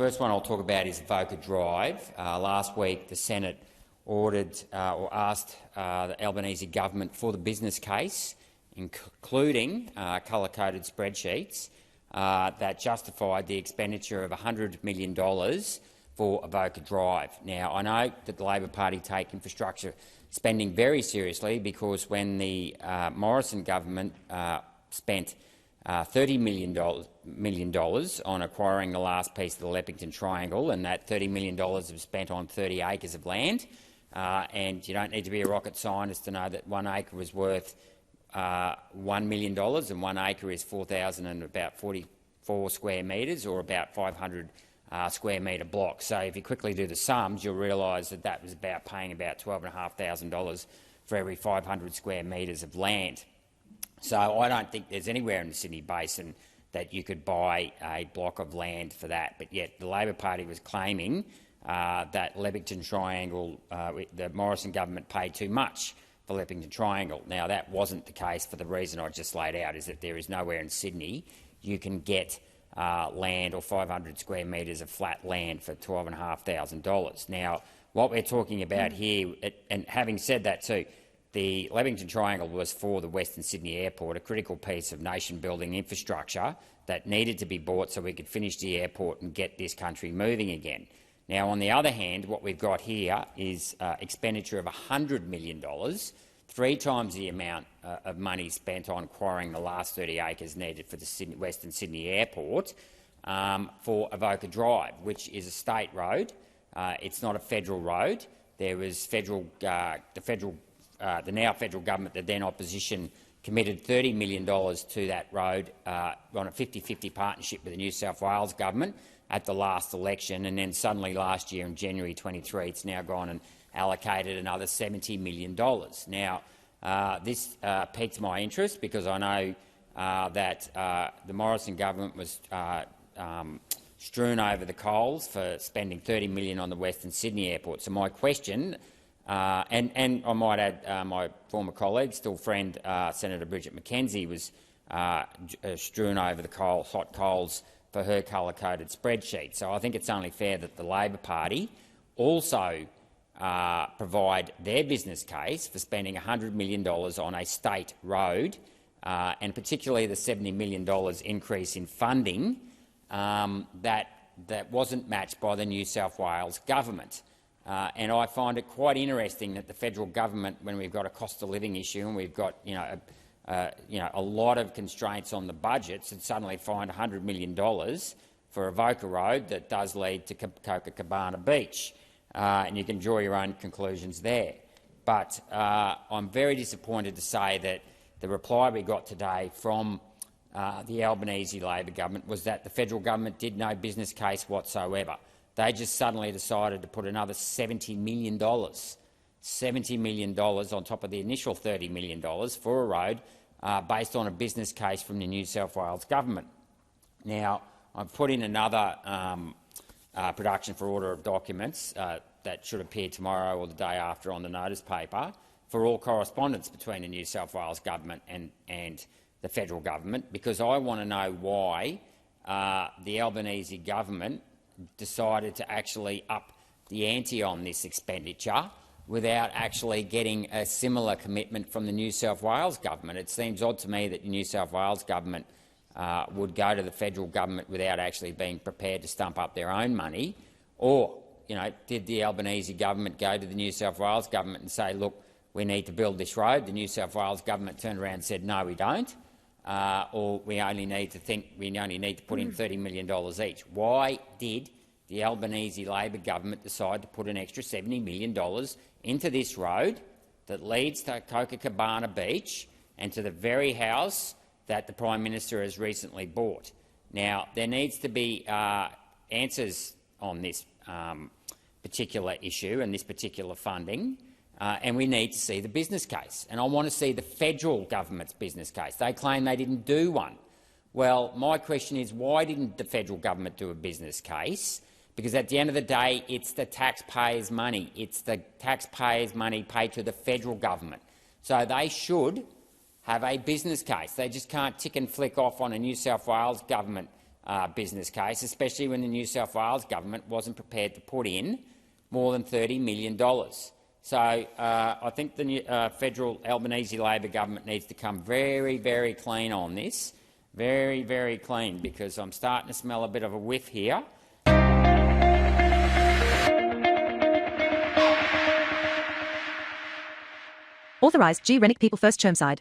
First one I'll talk about is Avoca Drive. Last week the Senate ordered or asked the Albanese Government for the business case, including colour-coded spreadsheets that justified the expenditure of $100 million for Avoca Drive. Now, I know that the Labor Party take infrastructure spending very seriously, because when the Morrison government spent $30 million on acquiring the last piece of the Leppington Triangle, and that $30 million was spent on 30 acres of land, and you don't need to be a rocket scientist to know that 1 acre was worth $1 million, and 1 acre is 4,044 square metres, or about 500 square metre blocks. So if you quickly do the sums, you'll realise that that was about paying about $12,500 for every 500 square metres of land. So I don't think there's anywhere in the Sydney Basin that you could buy a block of land for that. But yet the Labor Party was claiming that Leppington Triangle, the Morrison government paid too much for Leppington Triangle. Now, that wasn't the case for the reason I just laid out, is that there is nowhere in Sydney you can get land or 500 square metres of flat land for $12,500. Now, what we're talking about here, and having said that too, the Leppington Triangle was for the Western Sydney Airport, a critical piece of nation-building infrastructure that needed to be bought so we could finish the airport and get this country moving again. Now, on the other hand, what we've got here is expenditure of $100 million, 3 times the amount of money spent on acquiring the last 30 acres needed for the Western Sydney Airport for Avoca Drive, which is a state road. It's not a federal road. There was the now federal government, the then opposition, committed $30 million to that road on a 50-50 partnership with the New South Wales government at the last election, and then suddenly last year in January 23 it's now gone and allocated another $70 million. Now, this piqued my interest because I know that the Morrison government was strewn over the coals for spending $30 million on the Western Sydney Airport. So my question, and I might add, my former colleague, still friend, Senator Bridget McKenzie, was strewn over the hot coals for her colour-coded spreadsheet. So I think it's only fair that the Labor Party also provide their business case for spending $100 million on a state road, and particularly the $70 million increase in funding that wasn't matched by the New South Wales government. And I find it quite interesting that the federal government, when we've got a cost of living issue and we've got a lot of constraints on the budgets, and suddenly find $100 million for Avoca Road that does lead to Copacabana Beach. And you can draw your own conclusions there. But I'm very disappointed to say that the reply we got today from the Albanese Labor government was that the federal government did no business case whatsoever. They just suddenly decided to put another $70 million on top of the initial $30 million for a road based on a business case from the New South Wales government. Now, I've put in another production for order of documents that should appear tomorrow or the day after on the notice paper for all correspondence between the New South Wales government and the federal government, because I want to know why the Albanese government decided to actually up the ante on this expenditure without actually getting a similar commitment from the New South Wales government. It seems odd to me that the New South Wales government would go to the federal government without actually being prepared to stump up their own money. Or, did the Albanese government go to the New South Wales government and say, look, we need to build this road? The New South Wales government turned around and said, no, we don't. Or we only need to put in $30 million each. Why did the Albanese Labor government decide to put an extra $70 million into this road that leads to Copacabana Beach and to the very house that the Prime Minister has recently bought? Now, there needs to be answers on this particular issue and this particular funding, and we need to see the business case. And I want to see the federal government's business case. They claim they didn't do one. Well, my question is, why didn't the federal government do a business case? Because at the end of the day, it's the taxpayers' money. It's the taxpayers' money paid to the federal government. So they should have a business case. They just can't tick and flick off on a New South Wales government business case, especially when the New South Wales government wasn't prepared to put in more than $30 million. So I think the federal Albanese Labor government needs to come very, very clean on this, very, very clean, because I'm starting to smell a bit of a whiff here. Authorised G. Rennick People First Chermside.